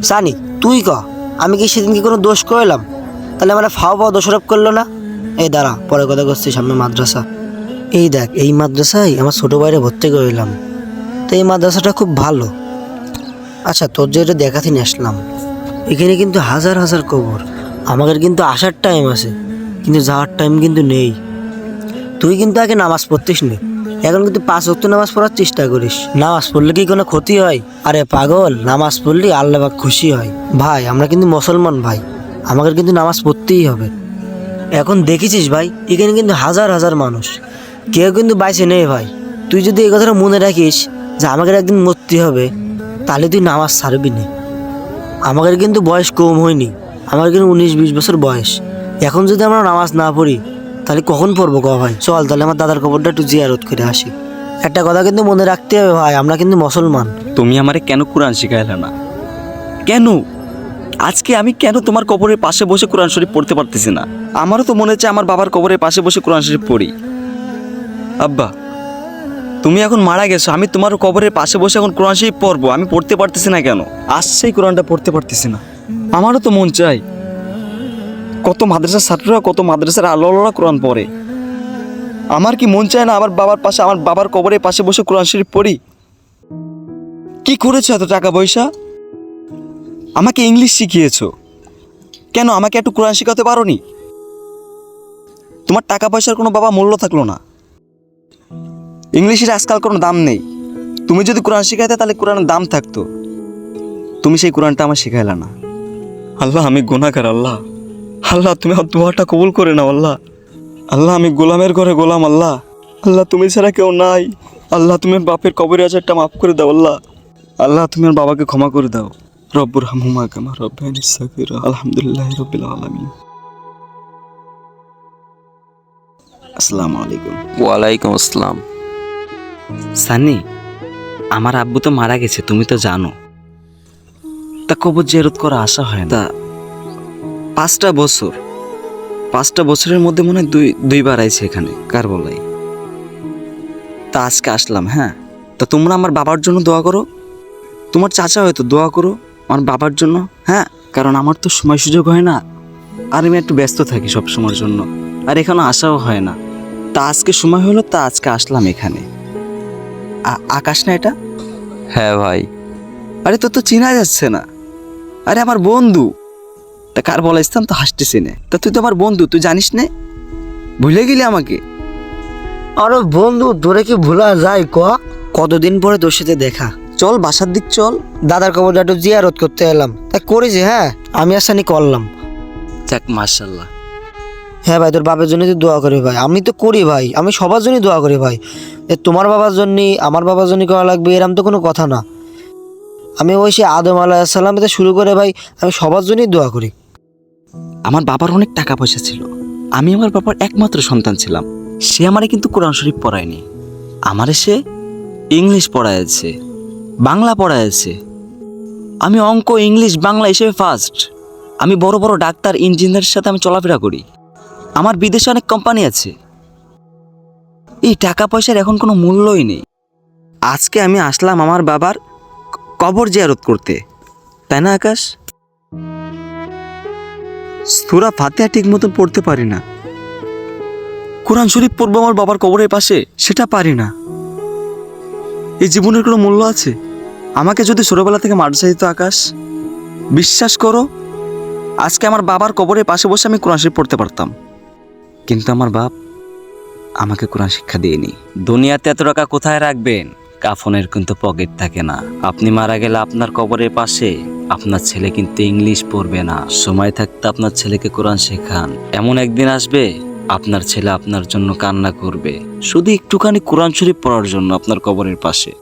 সানি তুই ক, আমি কি সেদিন কি কোনো দোষ করলাম? তাহলে আমার ফাও ফাও দোষারোপ করলো না? এই দাঁড়া, পরে কথা করছি, সামনে মাদ্রাসা। এই দেখ, এই মাদ্রাসায় আমার ছোটো ভাইরে ভর্তি করলাম। তো এই মাদ্রাসাটা খুব ভালো। আচ্ছা, তোর যে এটা দেখাতে নিয়ে আসলাম, এখানে কিন্তু হাজার হাজার কবর। আমাদের কিন্তু আসার টাইম আছে, কিন্তু যাওয়ার টাইম কিন্তু নেই। তুই কিন্তু আগে নামাজ পড়তিস নি, এখন কিন্তু 5 ওয়াক্ত নামাজ পড়ার চেষ্টা করিস। নামাজ পড়লে কি কোনো ক্ষতি হয়? আরে পাগল, নামাজ পড়লে আল্লাহ পাক খুশি হয়। ভাই আমরা কিন্তু মুসলমান ভাই, আমাদের কিন্তু নামাজ পড়তেই হবে। এখন দেখেছিস ভাই, এখানে কিন্তু হাজার হাজার মানুষ, কেউ কিন্তু বাইসে নেই ভাই। তুই যদি এই কথাটা মনে রাখিস যে আমাদের একদিন মরতে হবে, তাহলে তুই নামাজ ছাড়বি না। আমাদের কিন্তু বয়স কম হয়নি, আমার কিন্তু 19-20 বছর বয়স। এখন যদি আমরা নামাজ না পড়ি, তাহলে কখন পড়বো ক ভাই? চল তাহলে আমার দাদার কবরটা একটু জিয়ারত করে আসি। একটা কথা কিন্তু মনে রাখতে হবে ভাই, আমরা কিন্তু মুসলমান। তুমি আমারে কেন কোরআন শিখাইলে না? কেন আজকে আমি কেন তোমার কবরের পাশে বসে কোরআন শরীফ পড়তে পারতেছি না? আমারও তো মনে হচ্ছে আমার বাবার কবরের পাশে বসে কোরআন শরীফ পড়ি। আব্বা, তুমি এখন মারা গেছো, আমি তোমার কবরের পাশে বসে এখন কোরআন শরীফ পড়বো, আমি পড়তে পারতেছি না কেন? আসছেই কোরআনটা পড়তে পারতেছি না। আমারও তো মন চাই, কত মাদ্রাসার ছাত্ররা, কত মাদ্রাসার আল্লাহরা কোরআন পড়ে। আমার কি মন চায় না আমার বাবার পাশে, আমার বাবার কবরের পাশে বসে কোরআন শরীফ পড়ি? কি করেছো এত টাকা পয়সা? আমাকে ইংলিশ শিখিয়েছো, কেন আমাকে একটু কোরআন শেখাতে পারোনি? তোমার টাকা পয়সার কোনো বাবা মূল্য থাকলো না, ইংলিশের আজকাল কোনো দাম নেই। তুমি যদি কোরআন শেখাইতে তাহলে কোরআনের দাম থাকতো। তুমি সেই কোরআনটা আমার শেখাইলা না। আল্লাহ আমি গুনাহগার, আল্লাহ আল্লাহ তুমি আমার দোয়াটা কবুল করে নাও আল্লাহ। আল্লাহ আমি গোলামের ঘরে গোলাম, আল্লাহ আল্লাহ তুমি ছাড়া কেউ নাই। আল্লাহ তুমি বাপের কবরে আজারটা মাফ করে দাও আল্লাহ। আল্লাহ তুমি আমার বাবাকে ক্ষমা করে দাও। রব্বুর হামহুমা কামা রাব্বায়ানি সাগীরা। আলহামদুলিল্লাহি রাব্বিল আলামিন। আসসালামু আলাইকুম। ওয়ালাইকুম আসসালাম। সানি, আমার আব্বু তো মারা গেছে, তুমি তো জানো। তা কবর জিয়ারত করা আসা হয় না। 5টা বছরের মধ্যে মনে হয় দুইবার আইছে এখানে কারবালায়। তা আজকে আসলাম। হ্যাঁ, তা তোমরা আমার বাবার জন্য দোয়া করো, তোমার চাচা হয়তো দোয়া করো আমার বাবার জন্য। হ্যাঁ, কারণ আমার তো সময় সুযোগ হয় না, আর আমি একটু ব্যস্ত থাকি সব সময়ের জন্য, আর এখানে আসাও হয় না। তা আজকে সময় হলো, তা আজকে আসলাম এখানে। আকাশ না এটা? হ্যাঁ ভাই। আরে তোর তো চেনা যাচ্ছে না। আরে আমার বন্ধু। তা কার বলা ইসলাম তো হাসতেছি না। তা তুই তো আমার বন্ধু, তুই জানিস না? ভুলে গেলি আমাকে? আরে বন্ধু, তোরে কি ভোলা যায় ক? কতদিন পরে তোর সাথে দেখা। চল বাসার দিক চল। দাদার কবরটা একটু জিয়ারত করতে এলাম, তা করেছি। হ্যাঁ, আমি আর সানি করলাম। যাক মাশাআল্লাহ। হ্যাঁ ভাই, তোর বাবার জন্য তো দোয়া করি ভাই। আমি তো করি ভাই, আমি সবার জন্যই দোয়া করি ভাই। তোমার বাবার জন্য, আমার বাবার জন্য করা লাগবে এরম তো কোনো কথা না। আমি ওই সে আদম আলাইহিস সালাম থেকে শুরু করে ভাই, আমি সবার জন্যই দোয়া করি। আমার বাবার অনেক টাকা পয়সা ছিল, আমি আমার বাবার একমাত্র সন্তান ছিলাম। সে আমারে কিন্তু কোরআন শরীফ পড়ায়নি, আমারে সে ইংলিশ পড়ায়ছে, বাংলা পড়ায়ছে। আমি অঙ্ক, ইংলিশ, বাংলা হিসেবে ফার্স্ট। আমি বড় বড় ডাক্তার, ইঞ্জিনিয়ারের সাথে আমি চলাফেরা করি। আমার বিদেশে অনেক কোম্পানি আছে। এই টাকা পয়সার এখন কোনো মূল্যই নেই। আজকে আমি আসলাম আমার বাবার কবর জিয়ারত করতে, তাই না আকাশ? সূরা ফাতিহা ঠিক মতন পড়তে পারি না, কোরআন শরীফ পড়বো আমার বাবার কবরের পাশে, সেটা পারি না। এই জীবনের কোনো মূল্য আছে? আমাকে যদি ছোটবেলা থেকে মাদ্রাসা দিত আকাশ, বিশ্বাস করো আজকে আমার বাবার কবরের পাশে বসে আমি কোরআন শরীফ পড়তে পারতাম। কিন্তু আমার বাপ আমাকে কোরআন শিক্ষা দেয়নি। দুনিয়াতে এত টাকা কোথায় রাখবেন? কাফনের কিন্তু পকেট থাকে না। আপনি মারা গেলে আপনার কবরের পাশে আপনার ছেলে কিন্তু ইংলিশ পড়বে না। সময় থাকতে আপনার ছেলেকে কোরআন শেখান। এমন একদিন আসবে আপনার ছেলে আপনার জন্য কান্না করবে, শুধু একটুখানি কোরআন শরীফ পড়ার জন্য আপনার কবরের পাশে।